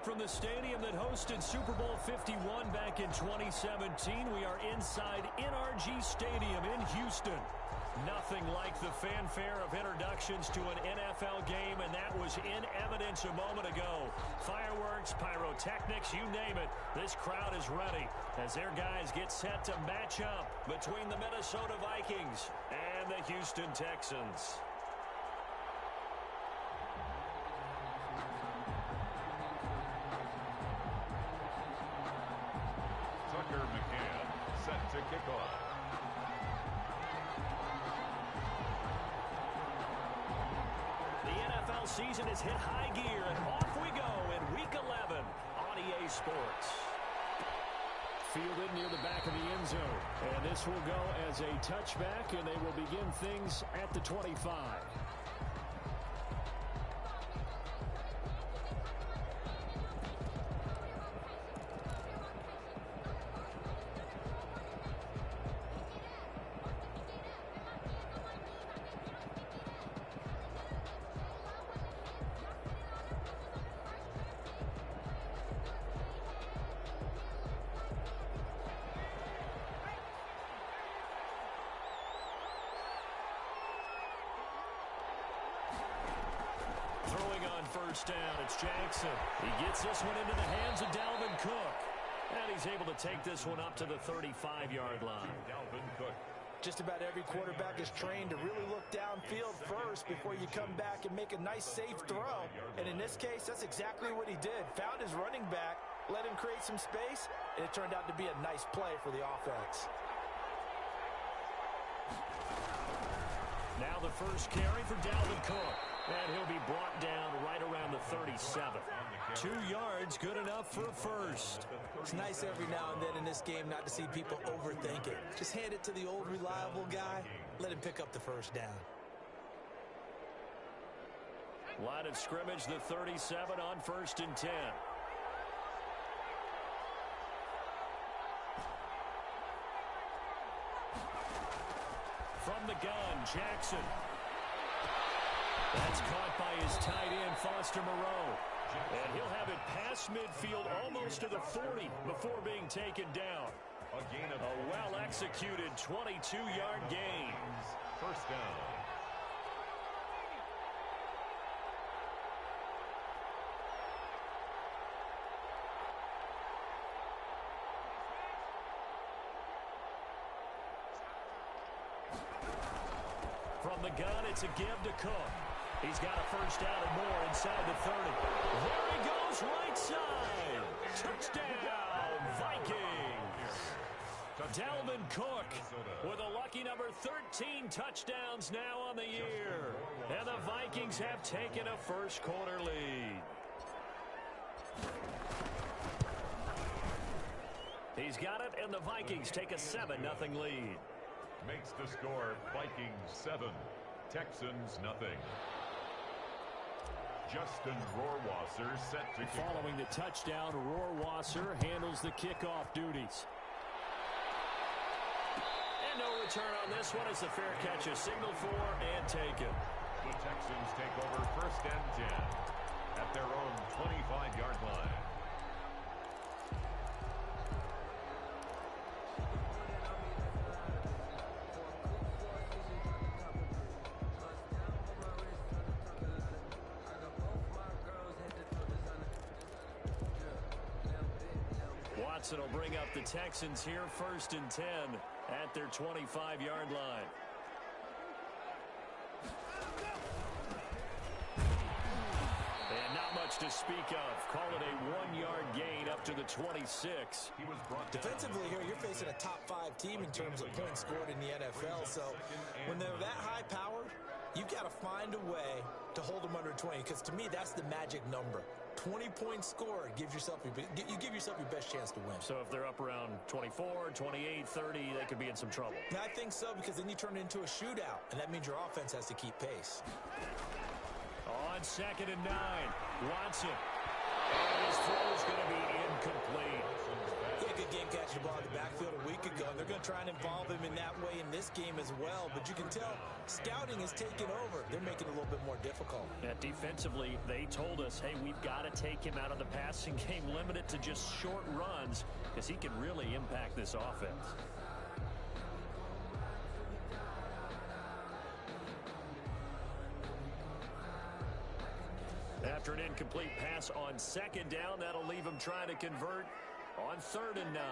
From the stadium that hosted Super Bowl 51 back in 2017, we are inside NRG Stadium in Houston. Nothing like the fanfare of introductions to an NFL game, and that was in evidence a moment ago. Fireworks, pyrotechnics, you name it. This crowd is ready as their guys get set to match up between the Minnesota Vikings and the Houston Texans. Set to kick off. The NFL season has hit high gear, and off we go in Week 11 on EA Sports. Fielded near the back of the end zone, and this will go as a touchback, and they will begin things at the 25. First down, it's Jackson. He gets this one into the hands of Dalvin Cook. And he's able to take this one up to the 35-yard line. Dalvin Cook. Just about every quarterback is trained to really look downfield first before you come back and make a nice, safe throw. And in this case, that's exactly what he did. Found his running back, let him create some space, and it turned out to be a nice play for the offense. Now the first carry for Dalvin Cook. And he'll be brought down right around the 37. 2 yards, good enough for a first. It's nice every now and then in this game not to see people overthink it. Just hand it to the old reliable guy. Let him pick up the first down. Line of scrimmage, the 37 on 1st and 10. From the gun, Jackson. That's caught by his tight end, Foster Moreau. And he'll have it past midfield almost to the 40 before being taken down. A well-executed 22-yard gain. First down. From the gun, it's a give to Cook. He's got a first down and more inside the 30. There he goes, right side. Touchdown, Vikings. Dalvin Cook with a lucky number 13 touchdowns now on the year. And the Vikings have taken a first quarter lead. He's got it, and the Vikings take a 7-0 lead. Makes the score Vikings 7, Texans nothing. Justin Rohrwasser set to kick. Following the touchdown, Rohrwasser handles the kickoff duties. And no return on this one as the fair catch is signaled for and taken. The Texans take over 1st and 10 at their own 25-yard line. Watson will bring up the Texans here 1st and 10 at their 25-yard line. And not much to speak of. Call it a 1-yard gain up to the 26. He was brought defensively here, you're facing a top 5 team in terms of points scored in the NFL. So when they're that high powered, you've got to find a way to hold them under 20, because to me, that's the magic number. 20 points scored gives yourself you give yourself your best chance to win. So if they're up around 24, 28, 30, they could be in some trouble. Yeah, I think so, because then you turn it into a shootout, and that means your offense has to keep pace. On 2nd and 9, Watson. And his throw is going to be incomplete. Yeah, good game catching the ball in the backfield a week ago, and they're going to try and involve him in that way in this game as well. But you can tell scouting is taking over. They're making it a little bit more difficult. Yeah, defensively, they told us, hey, we've got to take him out of the passing game, limit it to just short runs, because he can really impact this offense. After an incomplete pass on second down, that'll leave him trying to convert on 3rd and 9.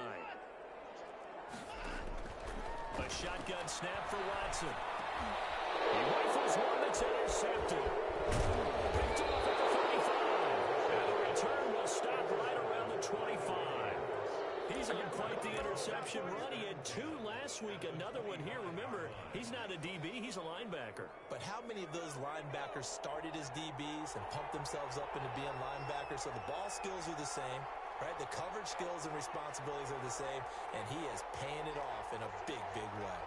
A shotgun snap for Watson. He rifles one that's intercepted. Picked off at the 35. And the return will stop right around the 25. He's on quite the interception run. He had 2 last week, another one here. Remember, he's not a DB, he's a linebacker. But how many of those linebackers started as DBs and pumped themselves up into being linebackers? So the ball skills are the same, right? The coverage skills and responsibilities are the same, and he is paying it off in a big, big way.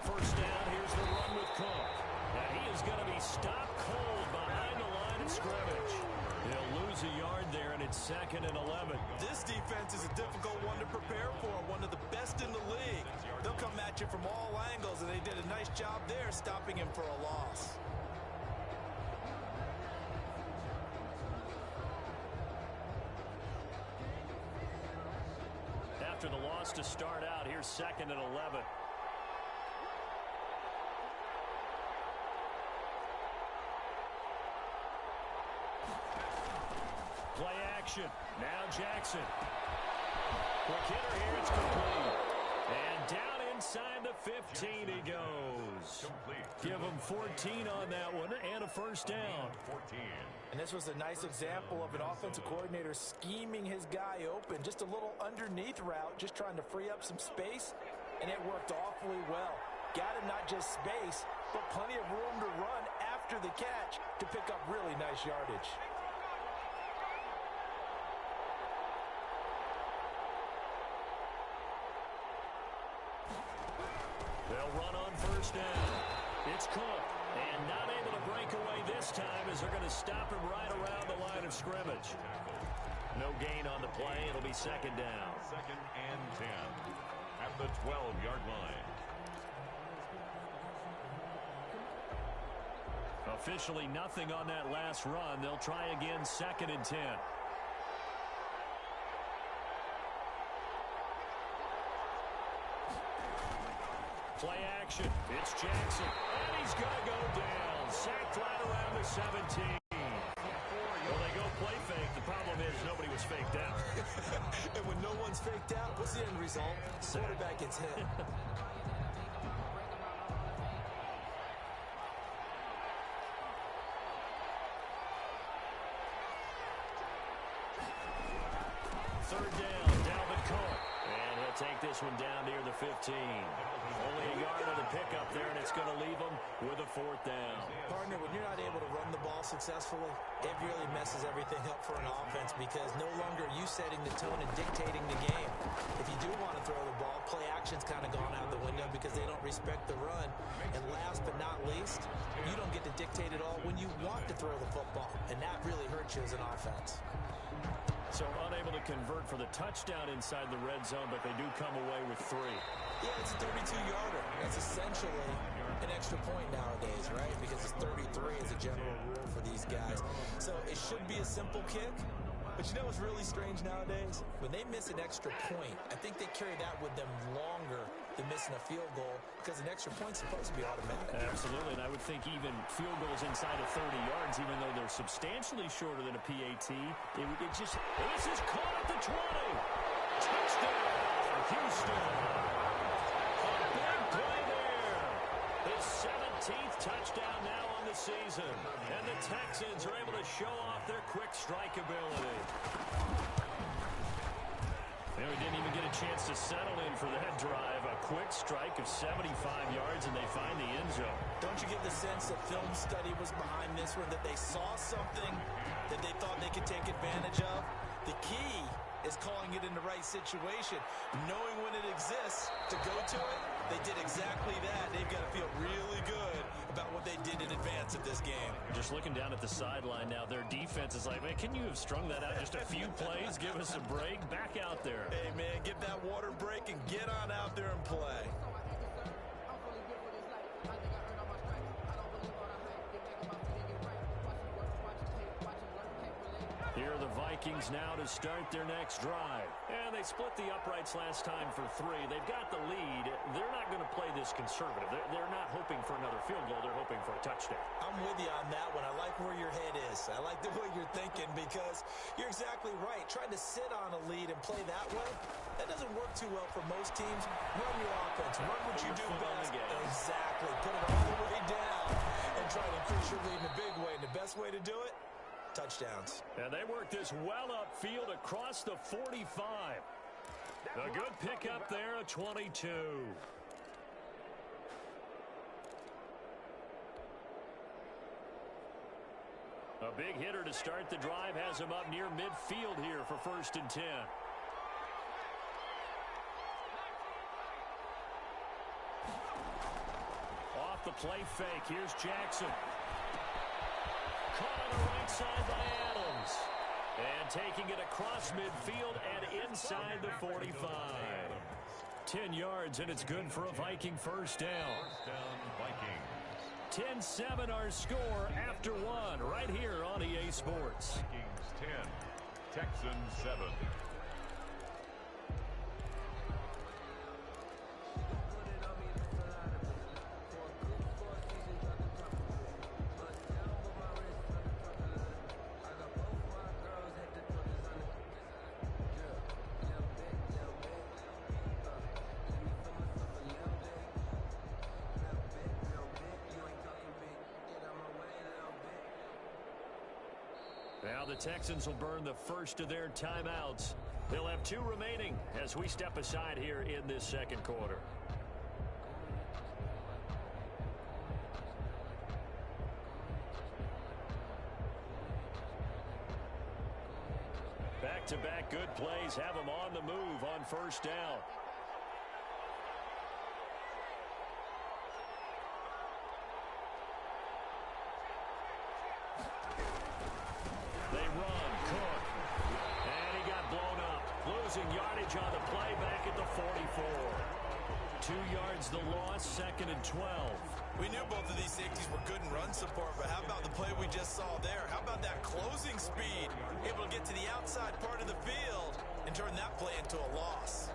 First down, here's the run with Cook. And he is going to be stopped cold behind the line of scrimmage. He'll lose a yard there, and it's 2nd and 11. This defense is a difficult one to prepare for, one of the best in the league. They'll come at you from all angles, and they did a nice job there stopping him for a loss. After the loss to start out, here's 2nd and 11. Play action. Now Jackson. Quick hitter here. It's complete. And down inside the 15 he goes. Give him 14 on that one and a first down. 14. And this was a nice example of an offensive coordinator scheming his guy open. Just a little underneath route, just trying to free up some space, and it worked awfully well. Got him not just space, but plenty of room to run after the catch to pick up really nice yardage. They'll run on first down. It's Cook, and not able to break away this time as they're going to stop him right around the line of scrimmage. No gain on the play. It'll be 2nd down. 2nd and 10 at the 12-yard line. Officially nothing on that last run. They'll try again 2nd and 10. Play action. It's Jackson. And he's going to go down. Sacked right around the 17. Well, they go play fake. The problem is nobody was faked out. And when no one's faked out, what's the end result? Quarterback gets hit. Third down, Dalvin Cook. And he'll take this one down near the 15. Only a yard of the pickup there, and it's going to leave him with a 4th down. Partner, when you're not able to run the ball successfully, it really messes everything up for an offense because no longer are you setting the tone and dictating the game. If you do want to throw the ball, play action's kind of gone out the window because they don't respect the run. And last but not least, you don't get to dictate it all when you want to throw the football, and that really hurts you as an offense. So unable to convert for the touchdown inside the red zone, but they do come away with 3. Yeah, it's a 32-yarder. That's essentially an extra point nowadays, right? Because it's 33 as a general rule for these guys. So it should be a simple kick. But you know what's really strange nowadays? When they miss an extra point, I think they carry that with them longer than missing a field goal because an extra point's supposed to be automatic. Absolutely, and I would think even field goals inside of 30 yards, even though they're substantially shorter than a PAT, this is caught at the 20. Touchdown, Houston. A big play there. His 17th touchdown now on the season. And the Texans are able to show off their quick strike ability. They didn't even get a chance to settle in for that drive. A quick strike of 75 yards, and they find the end zone. Don't you get the sense that film study was behind this one, that they saw something that they thought they could take advantage of? The key is calling it in the right situation, knowing when it exists to go to it, They did exactly that. They've got to feel really good about what they did in advance of this game. Just looking down at the sideline now, their defense is like, man, can you have strung that out just a few plays? Give us a break. Back out there. Hey, man, get that water break and get on out there and play. Here are the Vikings now to start their next drive. And they split the uprights last time for 3. They've got the lead. They're not going to play this conservative. They're not hoping for another field goal. They're hoping for a touchdown. I'm with you on that one. I like where your head is. I like the way you're thinking because you're exactly right. Trying to sit on a lead and play that way, that doesn't work too well for most teams. Run your offense. Run what you do best. Exactly. Put it all the way down and try to increase your lead in a big way. And the best way to do it, touchdowns. And they work this well upfield across the 45. A good pickup there, a 22. A big hitter to start the drive has him up near midfield here for 1st and 10. Off the play fake, here's Jackson. Caught on the right side by Adams. And taking it across midfield and inside the 45. 10 yards, and it's good for a Viking first down. First down, Vikings. 10-7 our score after 1 right here on EA Sports. Vikings 10, Texans 7. Now the Texans will burn the first of their timeouts. They'll have 2 remaining as we step aside here in this second quarter. Back-to-back good plays have them on the move on first down. Yardage on the play back at the 44. 2 yards the loss, 2nd and 12. We knew both of these safeties were good in run support, but how about the play we just saw there? How about that closing speed? Able to get to the outside part of the field and turn that play into a loss.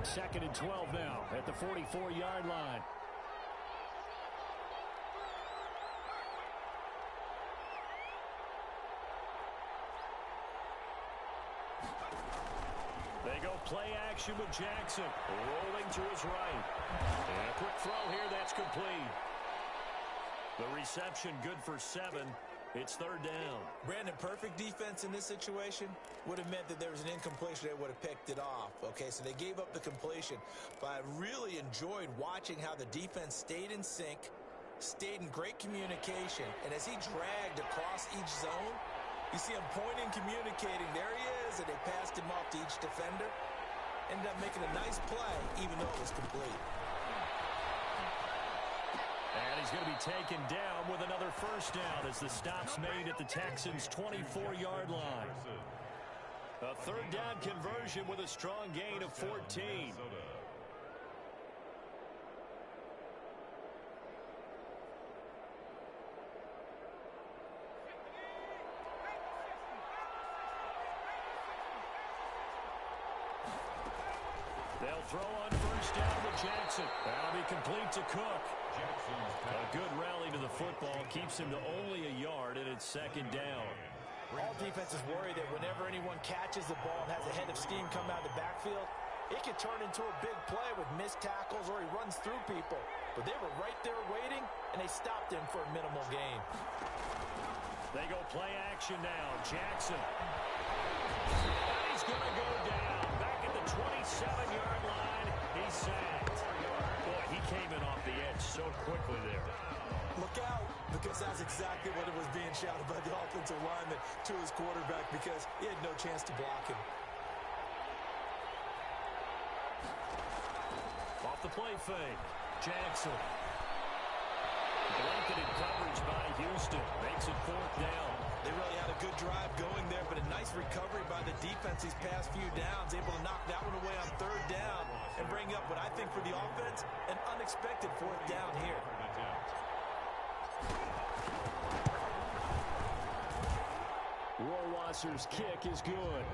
Second and 12 now at the 44-yard line. They go play action with Jackson. Rolling to his right. And a quick throw here, that's complete. The reception good for 7. It's 3rd down. Brandon, perfect defense in this situation would have meant that there was an incompletion. They would have picked it off. Okay, so they gave up the completion. But I really enjoyed watching how the defense stayed in sync, stayed in great communication. And as he dragged across each zone, you see him pointing, communicating. There he is, and they passed him off to each defender. Ended up making a nice play, even though it was complete. And he's going to be taken down with another first down as the stop's made at the Texans' 24-yard line. A 3rd down conversion with a strong gain of 14. They'll throw on first down with Jackson. That'll be complete to Cook. A good rally to the football keeps him to only a yard, and it's 2nd down. All defenses worry that whenever anyone catches the ball and has a head of steam come out of the backfield, it can turn into a big play with missed tackles or he runs through people. But they were right there waiting, and they stopped him for a minimal gain. They go play action now. Jackson. And he's going to go down. Back at the 27-yard line, he's sacked. Boy, he came in off the edge so quickly there. Look out, because that's exactly what it was being shouted by the offensive lineman to his quarterback, because he had no chance to block him. Off the play fake, Jackson. Blanketed coverage by Houston. Makes it 4th down. They really had a good drive going there, but a nice recovery by the defense these past few downs, able to knock that one away on 3rd down and bring up what I think for the offense, an unexpected 4th down here. Rohrwasser's kick is good.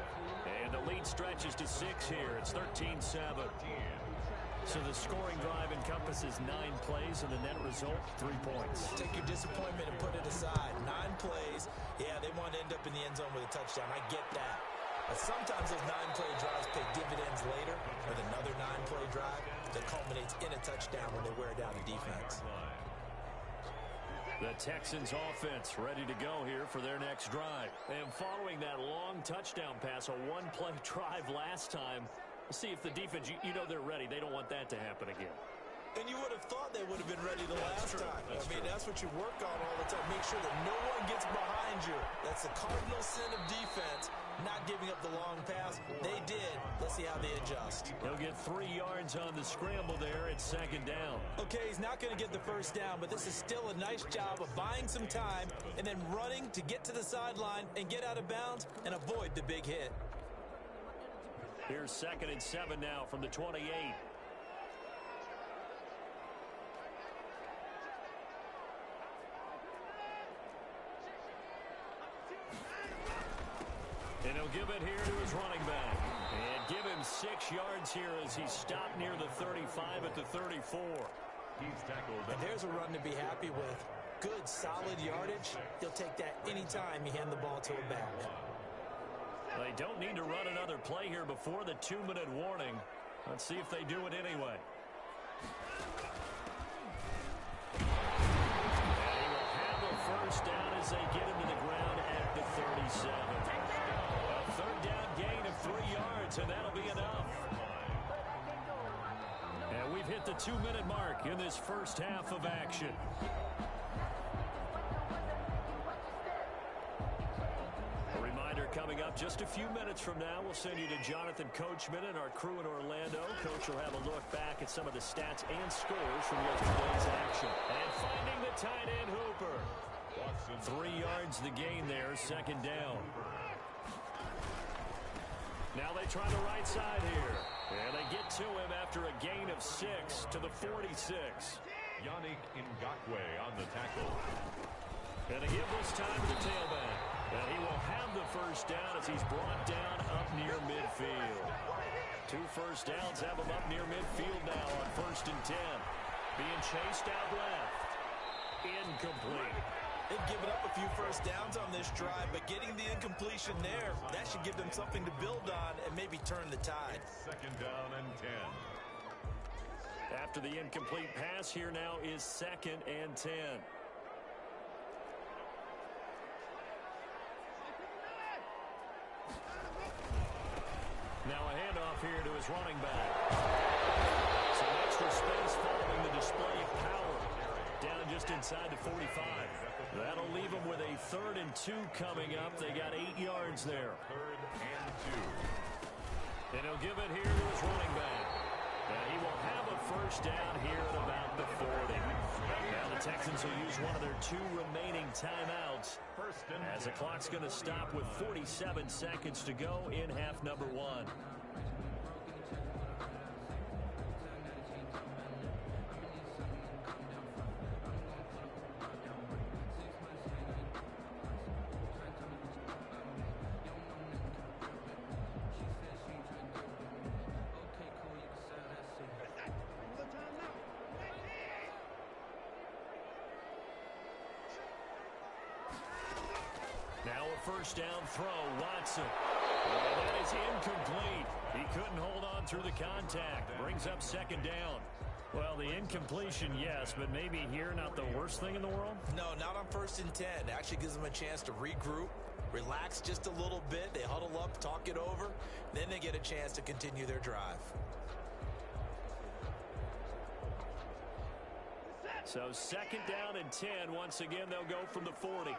And the lead stretches to 6 here. It's 13-7. So the scoring drive encompasses 9 plays, and the net result, 3 points. Take your disappointment and put it aside. 9 plays. Yeah, they want to end up in the end zone with a touchdown. I get that. But sometimes those 9-play drives pay dividends later with another 9-play drive that culminates in a touchdown when they wear down the defense. The Texans offense ready to go here for their next drive. And following that long touchdown pass, a 1-play drive last time, see if the defense, you know they're ready. They don't want that to happen again. And you would have thought they would have been ready the last time. That's what you work on all the time. Make sure that no one gets behind you. That's the cardinal sin of defense, not giving up the long pass. They did. Let's see how they adjust. He'll get 3 yards on the scramble there at 2nd down. Okay, he's not going to get the 1st down, but this is still a nice job of buying some time and then running to get to the sideline and get out of bounds and avoid the big hit. Here's 2nd and 7 now from the 28. And he'll give it here to his running back. And give him 6 yards here as he stopped near the 35 at the 34. He's tackled. And there's a run to be happy with. Good, solid yardage. He'll take that anytime you hand the ball to a back. They don't need to run another play here before the 2-minute warning. Let's see if they do it anyway. And he will have a 1st down as they get him to the ground at the 37. A 3rd down gain of 3 yards, and that'll be enough. And we've hit the 2-minute mark in this first half of action. A reminder coming up just a few minutes from now, we'll send you to Jonathan Coachman and our crew in Orlando. Coach will have a look back at some of the stats and scores from yesterday's action. And finding the tight end Hooper. 3 yards the gain there, 2nd down. Now they try the right side here. And they get to him after a gain of 6 to the 46. Yannick Ngakoue on the tackle. And a give this time to the tailback. And he will have the 1st down as he's brought down up near midfield. 2 first downs have him up near midfield now on 1st and 10. Being chased out left. Incomplete. They've given up a few 1st downs on this drive, but getting the incompletion there, that should give them something to build on and maybe turn the tide. 2nd down and 10. After the incomplete pass, here now is 2nd and 10. Now a handoff here to his running back. Some extra space following the display of power. Down just inside the 45. That'll leave them with a 3rd and 2 coming up. They got 8 yards there. 3rd and 2. And he'll give it here to his running back. And he will have a 1st down here at about the 40. Now the Texans will use one of their 2 remaining timeouts as the clock's going to stop with 47 seconds to go in half number 1. Now a 1st down throw, Watson. And that is incomplete. He couldn't hold on through the contact. Brings up 2nd down. Well, the incompletion, yes, but maybe here not the worst thing in the world? No, not on 1st and 10. It actually gives them a chance to regroup, relax just a little bit. They huddle up, talk it over. Then they get a chance to continue their drive. So second down and 10. Once again, they'll go from the 40.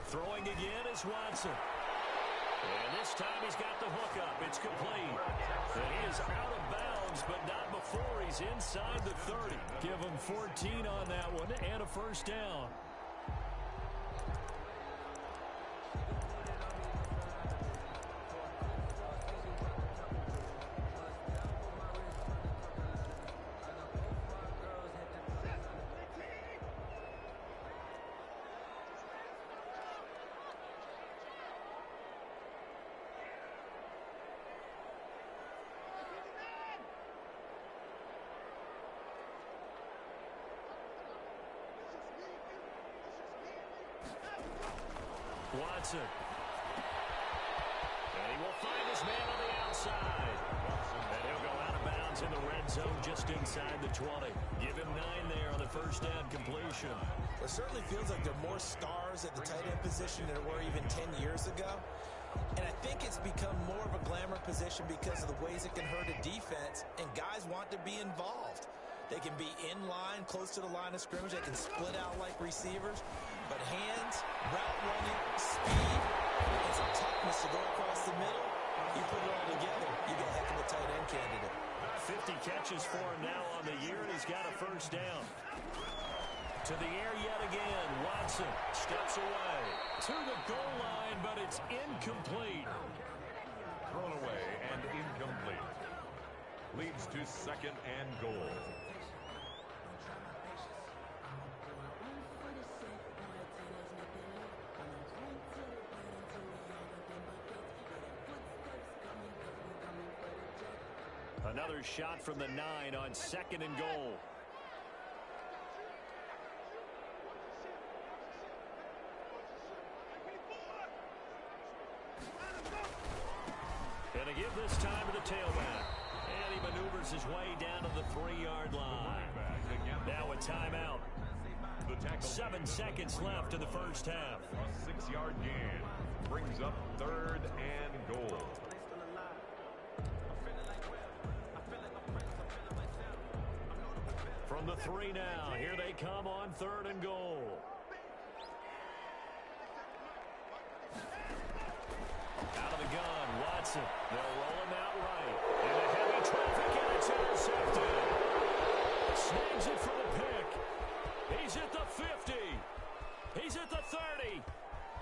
Throwing again is Watson. And this time he's got the hook up. It's complete. And he is out of bounds, but not before he's inside the 30. Give him 14 on that one and a first down. Watson. And he will find his man on the outside. And he'll go out of bounds in the red zone just inside the 20. Give him 9 there on the first down completion. It certainly feels like there are more stars at the tight end position than there were even 10 years ago. And I think it's become more of a glamour position because of the ways it can hurt a defense, and guys want to be involved. They can be in line, close to the line of scrimmage. They can split out like receivers. But hands, route running, speed, and some toughness to go across the middle, you put it all together, you get a heck of a tight end candidate. 50 catches for him now on the year, and he's got a first down. To the air yet again. Watson steps away to the goal line, but it's incomplete. Thrown away and incomplete. Leads to second and goal. Another shot from the 9 on second and goal. And a give this time to the tailback. And he maneuvers his way down to the 3-yard line. Now a timeout. 7 seconds left in the first half. A 6-yard gain brings up third and goal. From the 3 now, here they come on third and goal. Out of the gun, Watson. They'll roll him out right. And a heavy traffic, and it's intercepted. Snags it for the pick. He's at the 50. He's at the 30.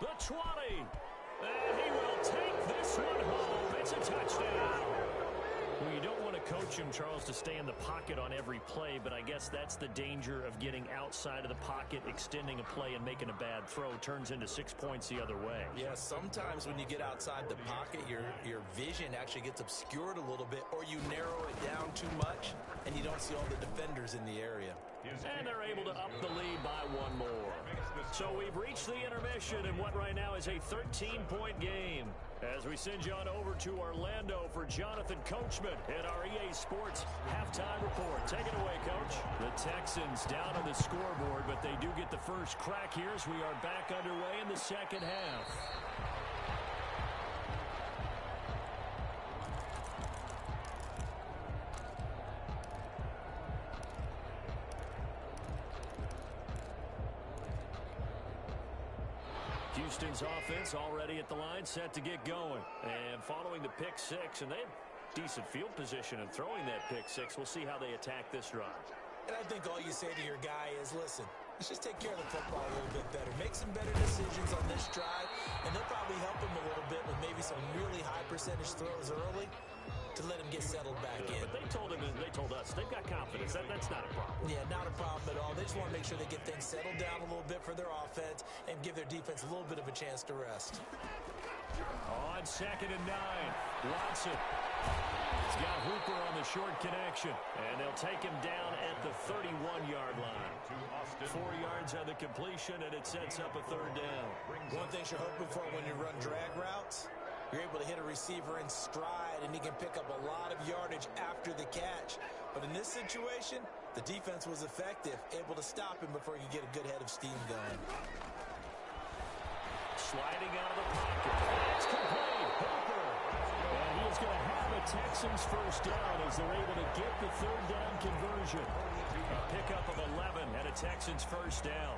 The 20. And he will take this one home. It's a touchdown. Well, you don't want to coach him, Charles, to stay in the pocket on every play, but I guess that's the danger of getting outside of the pocket, extending a play, and making a bad throw. Turns into 6 points the other way. Yeah, sometimes when you get outside the pocket, your vision actually gets obscured a little bit, or you narrow it down too much, and you don't see all the defenders in the area. And they're able to up the lead by 1 more. So we've reached the intermission in what right now is a 13-point game. As we send you on over to Orlando for Jonathan Coachman at our EA Sports halftime report. Take it away, Coach. The Texans down on the scoreboard, but they do get the first crack here as we are back underway in the second half. Houston's offense already at the line, set to get going. And following the pick 6, and they have decent field position in throwing that pick 6. We'll see how they attack this drive. And I think all you say to your guy is, listen, let's just take care of the football a little bit better. Make some better decisions on this drive, and they'll probably help him a little bit with maybe some really high percentage throws early to let him get settled back in. But they told us they've got confidence. That's not a problem. Yeah, not a problem at all. They just want to make sure they get things settled down a little bit for their offense and give their defense a little bit of a chance to rest. On second and 9, Watson. He's got Hooper on the short connection, and they'll take him down at the 31-yard line. 4 yards on the completion, and it sets up a third down. One thing you're hoping for when you run drag routes, you're able to hit a receiver in stride, and he can pick up a lot of yardage after the catch. But in this situation, the defense was effective, able to stop him before you get a good head of steam going. Sliding out of the pocket. It's complete. Hooper. And he is going to have a Texans first down as they're able to get the third down conversion. A pickup of 11 and a Texans first down.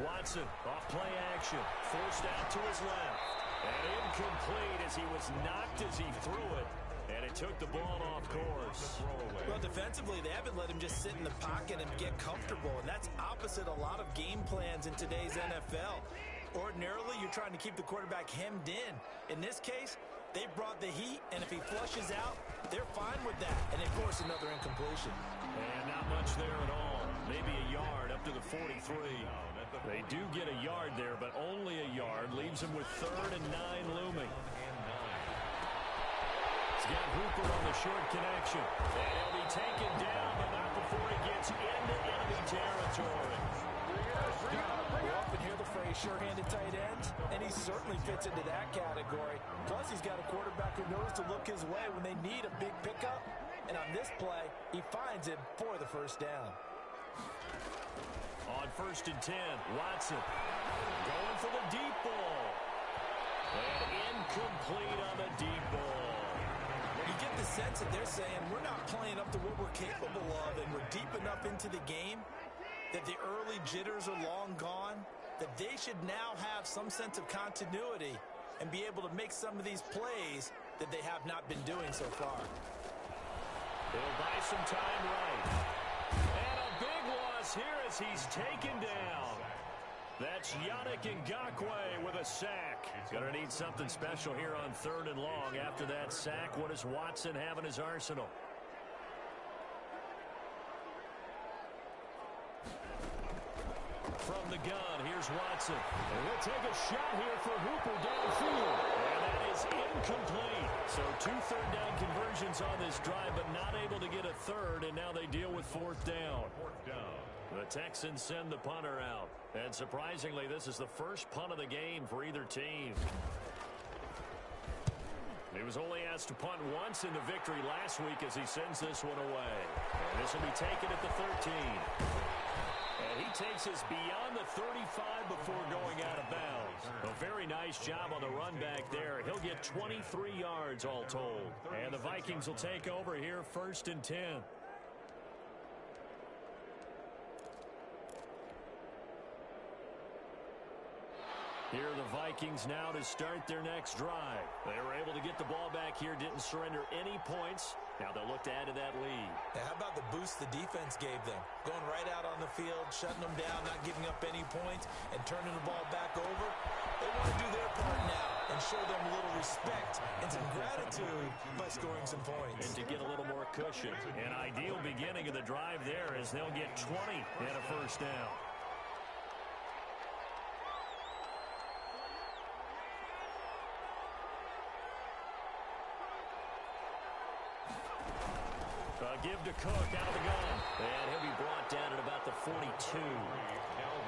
Watson, off play action, forced out to his left. And incomplete as he was knocked as he threw it. And it took the ball off course. Well, defensively, they haven't let him just sit in the pocket and get comfortable. And that's opposite a lot of game plans in today's NFL. Ordinarily, you're trying to keep the quarterback hemmed in. In this case, they brought the heat, and if he flushes out, they're fine with that. And they force another incompletion. And not much there at all. Maybe a yard up to the 43. They do get a yard there, but only a yard. Leaves him with 3rd and 9 looming. He's got Hooper on the short connection. And he'll be taken down, but not before he gets into enemy territory. We often hear the phrase sure-handed tight ends, and he certainly fits into that category. Plus, he's got a quarterback who knows to look his way when they need a big pickup. And on this play, he finds it for the first down. On 1st and 10, Watson going for the deep ball. And incomplete on the deep ball. You get the sense that they're saying we're not playing up to what we're capable of, and we're deep enough into the game that the early jitters are long gone, that they should now have some sense of continuity and be able to make some of these plays that they have not been doing so far. They'll buy some time right. And a big loss here as he's taken down. That's Yannick Ngakoue with a sack. Gonna need something special here on 3rd and long. After that sack, what does Watson have in his arsenal? From the gun, here's Watson. And we'll take a shot here for Hooper downfield. And that is incomplete. So 2 third down conversions on this drive, but not able to get a third, and now they deal with 4th down. The Texans send the punter out. And surprisingly, this is the first punt of the game for either team. He was only asked to punt once in the victory last week as he sends this one away. And this will be taken at the 13. And he takes us beyond the 35 before going out of bounds. A very nice job on the run back there. He'll get 23 yards all told. And the Vikings will take over here 1st and 10. Here are the Vikings now to start their next drive. They were able to get the ball back here, didn't surrender any points. Now they'll look to add to that lead. Now, how about the boost the defense gave them? Going right out on the field, shutting them down, not giving up any points, and turning the ball back over. They want to do their part now and show them a little respect and some gratitude by scoring some points. And to get a little more cushion. An ideal beginning of the drive there as they'll get 20 and a first down. Give to Cook out of the gun. And he'll be brought down at about the 42.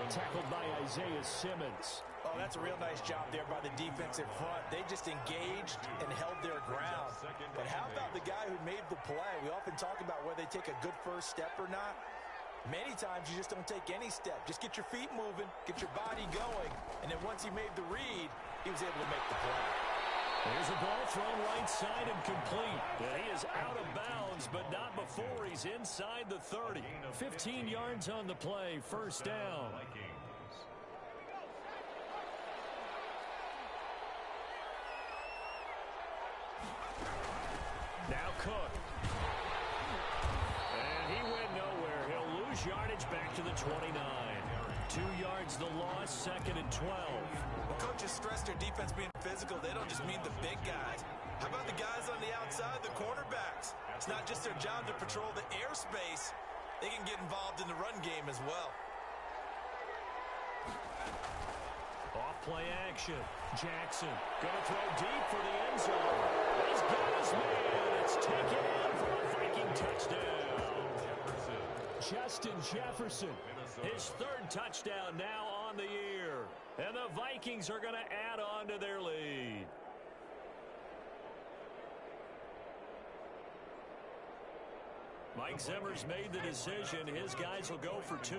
Tackled by Isaiah Simmons. Oh, that's a real nice job there by the defensive front. They just engaged and held their ground. But how about the guy who made the play? We often talk about whether they take a good first step or not. Many times you just don't take any step. Just get your feet moving, get your body going. And then once he made the read, he was able to make the play. There's a ball thrown right side and complete. And he is out of bounds, but not before he's inside the 30. 15 yards on the play, first down. Now Cook. And he went nowhere. He'll lose yardage back to the 29. 2 yards the loss, 2nd and 12. Well, coaches stress their defense being physical. They don't just mean the big guys. How about the guys on the outside, the cornerbacks? It's not just their job to patrol the airspace. They can get involved in the run game as well. Off play action. Jackson going to throw deep for the end zone. He's got his man. It's taken in for a Viking touchdown. Justin Jefferson. His 3rd touchdown now on the year. And the Vikings are going to add on to their lead. Mike Zimmer's made the decision. His guys will go for 2.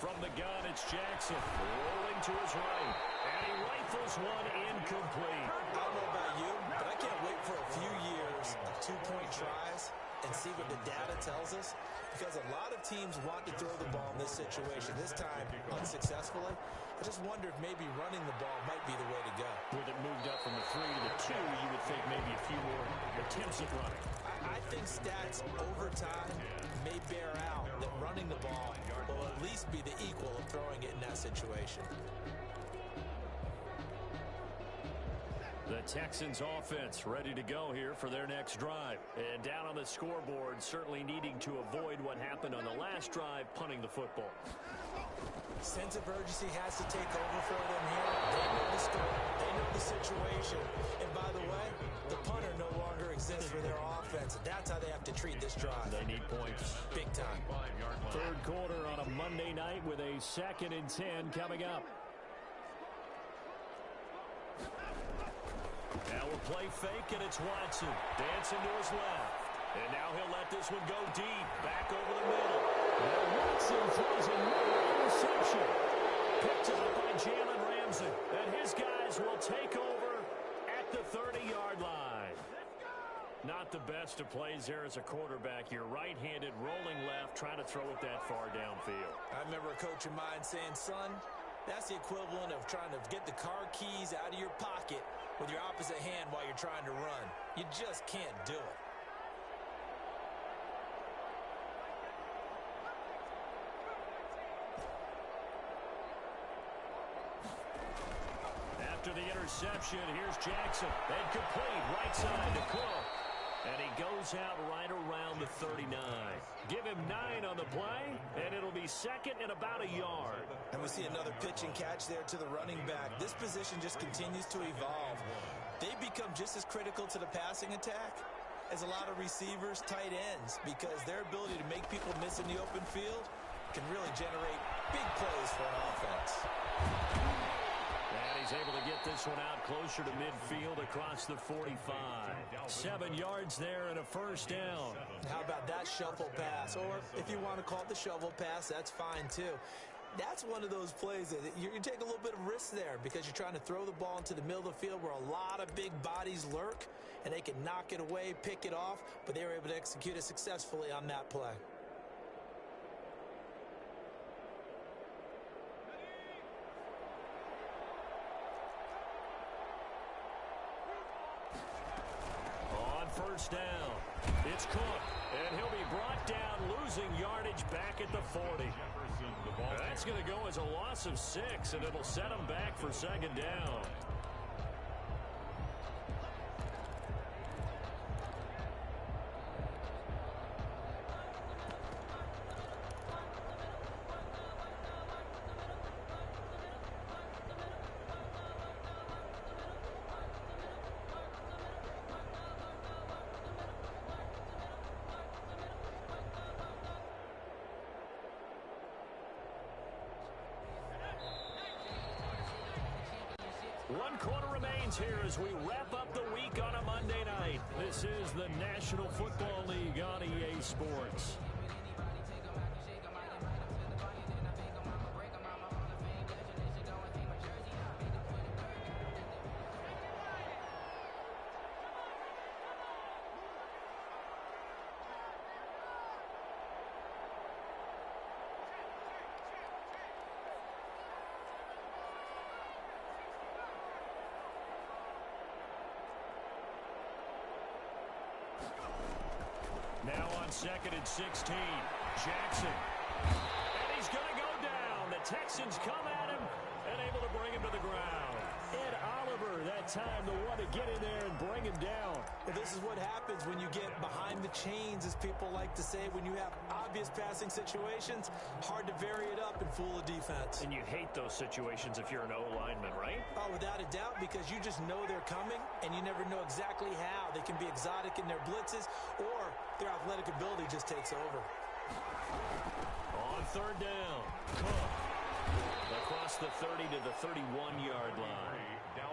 From the gun, it's Jackson rolling to his right. And he rifles one incomplete. I don't know about you, but I can't wait for a few years of 2-point tries and see what the data tells us. Because a lot of teams want to throw the ball in this situation. This time, unsuccessfully. I just wonder if maybe running the ball might be the way to go. With it moved up from the 3 to the 2, you would think maybe a few more attempts at running. I think stats over time may bear out that running the ball will at least be the equal of throwing it in that situation. The Texans offense ready to go here for their next drive. And down on the scoreboard, certainly needing to avoid what happened on the last drive, punting the football. Sense of urgency has to take over for them here. They know the score. They know the situation. And by the way, the punter no longer exists for their offense. That's how they have to treat this drive. They need points. Big time. Third quarter on a Monday night with a 2nd and 10 coming up. Now we'll play fake, and it's Watson. Dancing to his left. And now he'll let this one go deep. Back over the middle. And Watson throws another interception. Picked up by Jalen Ramsey. And his guys will take over at the 30-yard line. Not the best of plays there as a quarterback. You're right-handed, rolling left, trying to throw it that far downfield. I remember a coach of mine saying, son, that's the equivalent of trying to get the car keys out of your pocket with your opposite hand while you're trying to run. You just can't do it. After the interception, here's Jackson. And complete, right side to Cook. And he goes out right around the 39. Give him 9 on the play, and it'll be 2nd and about a yard. And we see another pitch and catch there to the running back. This position just continues to evolve. They become just as critical to the passing attack as a lot of receivers, tight ends, because their ability to make people miss in the open field can really generate big plays for an offense. And he's able to get this one out closer to midfield across the 45. 7 yards there and a first down. How about that shuffle pass? Or if you want to call it the shovel pass, that's fine too. That's one of those plays that you take a little bit of risk there because you're trying to throw the ball into the middle of the field where a lot of big bodies lurk, and they can knock it away, pick it off, but they were able to execute it successfully on that play. On first down, it's Cook, and he'll be brought down, losing yardage back at the 40. That's going to go as a loss of 6, and it'll set him back for 2nd down. One quarter remains here as we wrap up the week on a Monday night. This is the National Football League on EA Sports. Now on 2nd and 16, Jackson. And he's going to go down. The Texans come at him and able to bring him to the ground. Ed Oliver, that that time, the one to get in there and bring him down. Well, this is what happens when you get behind the chains, as people like to say. When you have obvious passing situations, hard to vary it up and fool a defense. And you hate those situations if you're an O-lineman, right? Oh, without a doubt, because you just know they're coming, and you never know exactly how. They can be exotic in their blitzes, or their athletic ability just takes over. On third down, Cook across the 30 to the 31-yard line.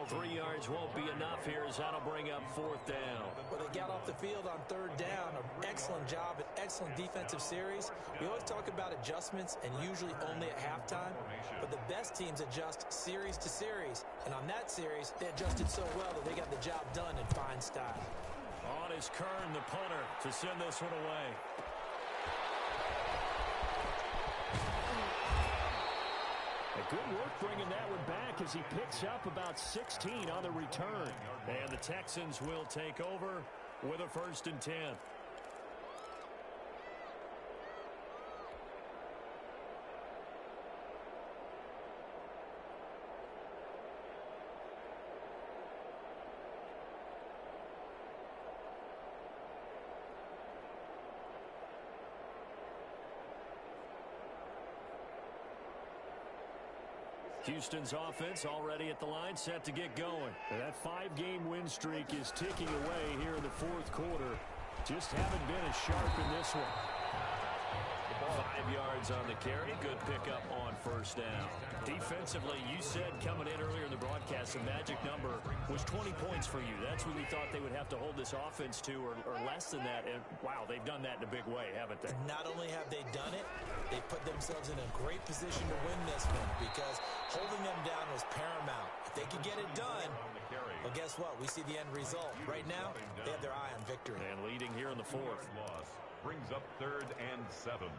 3 yards won't be enough here as that'll bring up fourth down. Well, they got off the field on third down. An excellent job, an excellent defensive series. We always talk about adjustments, and usually only at halftime. But the best teams adjust series to series. And on that series, they adjusted so well that they got the job done in fine style. On is Kern, the punter, to send this one away. Good work bringing that one back as he picks up about 16 on the return. And the Texans will take over with a 1st and 10. Houston's offense already at the line, set to get going. That 5-game win streak is ticking away here in the 4th quarter. Just haven't been as sharp in this one. 5 yards on the carry. Good pickup on 1st down. Defensively, you said coming in earlier in the broadcast, the magic number was 20 points for you. That's what we thought they would have to hold this offense to, or less than that. And, wow, they've done that in a big way, haven't they? Not only have they done it, they put themselves in a great position to win this one because holding them down was paramount. If they could get it done, well, guess what? We see the end result. Right now, they have their eye on victory. And leading here in the 4th. Loss brings up 3rd and 7.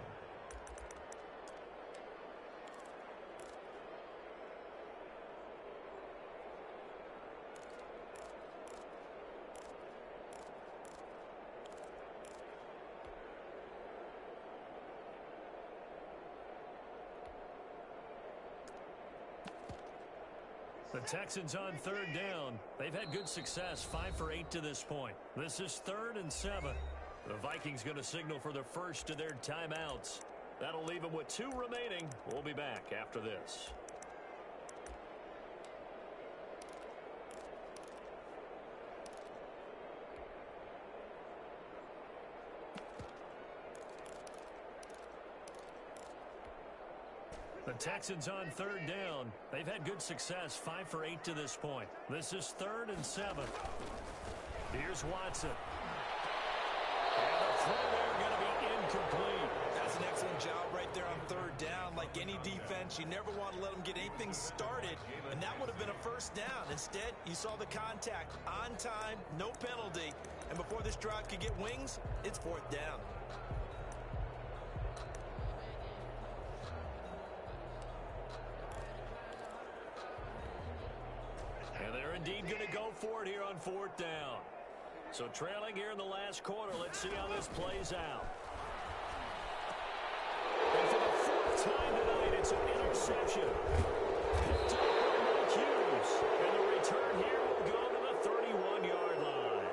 The Texans on 3rd down. They've had good success, 5 for 8 to this point. This is 3rd and 7. The Vikings going to signal for the first of their timeouts. That'll leave them with 2 remaining. We'll be back after this. The Texans on 3rd down. They've had good success, 5 for 8 to this point. This is 3rd and 7. Here's Watson. And the throw there going to be incomplete. That's an excellent job right there on 3rd down. Like any defense, you never want to let them get anything started, and that would have been a 1st down. Instead, you saw the contact on time, no penalty, and before this drive could get wings, it's 4th down. And they're indeed going to go for it here on 4th down. So trailing here in the last quarter. Let's see how this plays out. And for the 4th time tonight, it's an interception. Picked up by Mike Hughes. And the return here will go to the 31-yard line.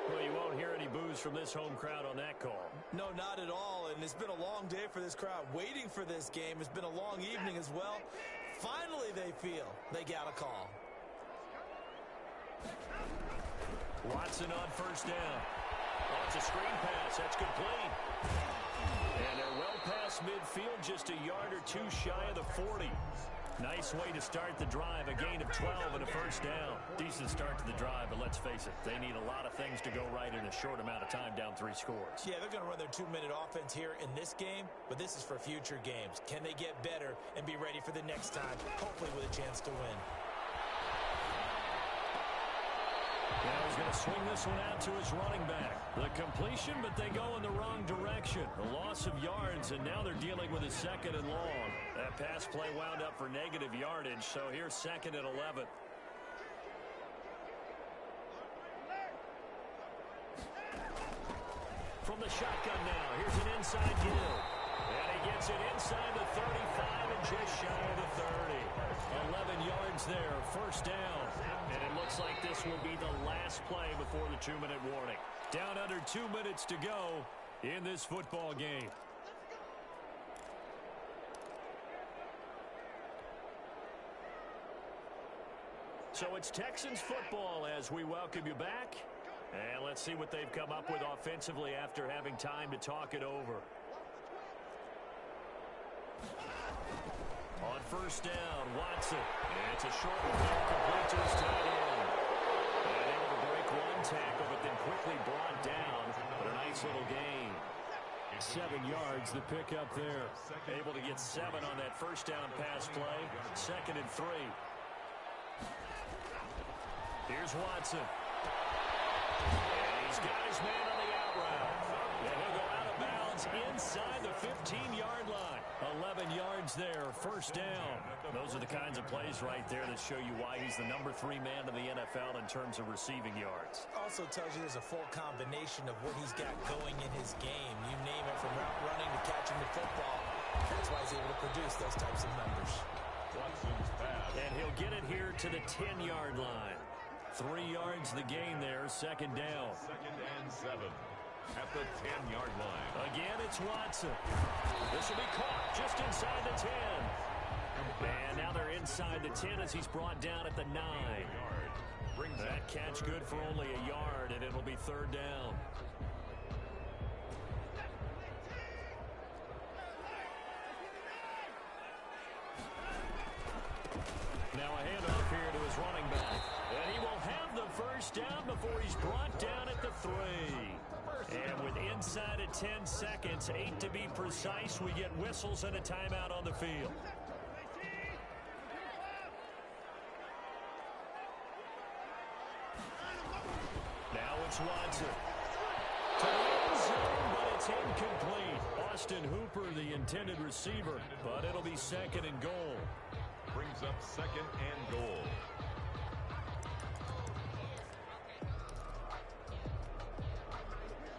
Well, you won't hear any boos from this home crowd on that call. No, not at all. And it's been a long day for this crowd waiting for this game. It's been a long evening as well. Finally, they feel they got a call. Watson on 1st down. Lots of screen pass. That's complete. And they're well past midfield, just a yard or 2 shy of the 40. Nice way to start the drive. A gain of 12 and a 1st down. Decent start to the drive, but let's face it, they need a lot of things to go right in a short amount of time, down 3 scores. Yeah, they're going to run their 2-minute offense here in this game, but this is for future games. Can they get better and be ready for the next time, hopefully with a chance to win? Now he's going to swing this one out to his running back. The completion, but they go in the wrong direction. A loss of yards, and now they're dealing with a 2nd and long. That pass play wound up for negative yardage, so here's 2nd and 11. From the shotgun now, here's an inside give. And he gets it inside the 35 and just shy of the 30. 11 yards there, first down. And it looks like this will be the last play before the 2-minute warning. Down under 2 minutes to go in this football game. So it's Texans football as we welcome you back. And let's see what they've come up with offensively after having time to talk it over. On first down, Watson. It's a short one there, complete to his tight end. And able to break one tackle, but then quickly brought down. But a nice little gain. 7 yards, the pickup there. Able to get 7 on that first down pass play. 2nd and 3. Here's Watson. And he's got his man on the out route. And he'll go out of bounds inside the 15-yard line. 11 yards there, first down. Those are the kinds of plays right there that show you why he's the number 3 man in the NFL in terms of receiving yards. Also tells you there's a full combination of what he's got going in his game. You name it, from route running to catching the football. That's why he's able to produce those types of numbers. And he'll get it here to the 10-yard line. 3 yards the gain there, second down. 2nd and 7 at the 10-yard line. Again, it's Watson. This will be caught just inside the 10. And now they're inside the 10 as he's brought down at the 9. That catch good for only a yard, and it'll be third down. Now a handoff here to his running back. And he will have the first down before he's brought down at the 3. And with inside of 10 seconds, 8 to be precise, we get whistles and a timeout on the field. Now it's Watson. To the end zone, but it's incomplete. Austin Hooper, the intended receiver, but it'll be 2nd and goal. Brings up 2nd and goal.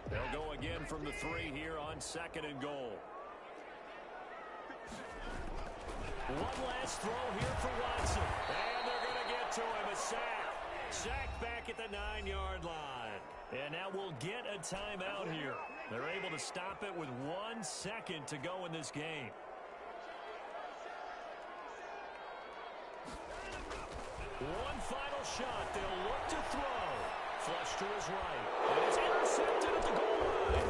They'll go again from the 3 here on 2nd and goal. One last throw here for Watson. And they're going to get to him. A sack. Sack back at the 9-yard line. And now we'll get a timeout here. They're able to stop it with 1 second to go in this game. One final shot. They'll look to throw. Flush to his right. And it's intercepted at the goal line.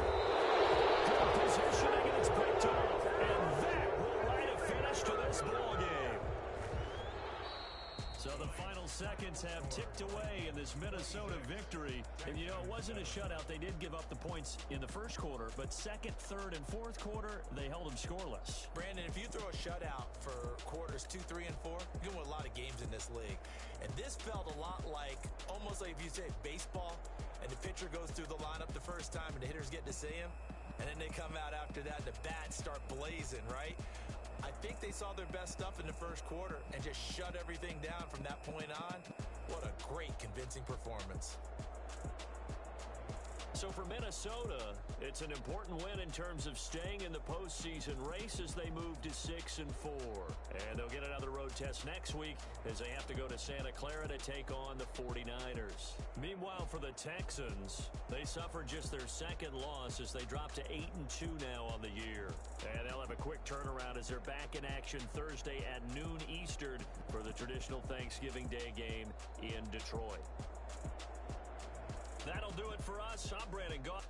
Good positioning, and it's picked off. And that will write a finish to this ball game. So the final seconds have ticked away in this Minnesota victory. And, you know, it wasn't a shutout. They did give up the points in the first quarter, but second, third, and fourth quarter, they held them scoreless. Brandon, if you throw a shutout for quarters 2, 3, and 4, you're going to win a lot of games in this league. And this felt a lot like, almost like if you say baseball, and the pitcher goes through the lineup the first time, and the hitters get to see him, and then they come out after that, and the bats start blazing, right? I think they saw their best stuff in the first quarter and just shut everything down from that point on. What a great, convincing performance. So for Minnesota, it's an important win in terms of staying in the postseason race as they move to 6-4. And they'll get another road test next week as they have to go to Santa Clara to take on the 49ers. Meanwhile, for the Texans, they suffered just their second loss as they drop to 8-2 now on the year. And they'll have a quick turnaround as they're back in action Thursday at noon Eastern for the traditional Thanksgiving Day game in Detroit. That'll do it for us. I'm Brandon Goff.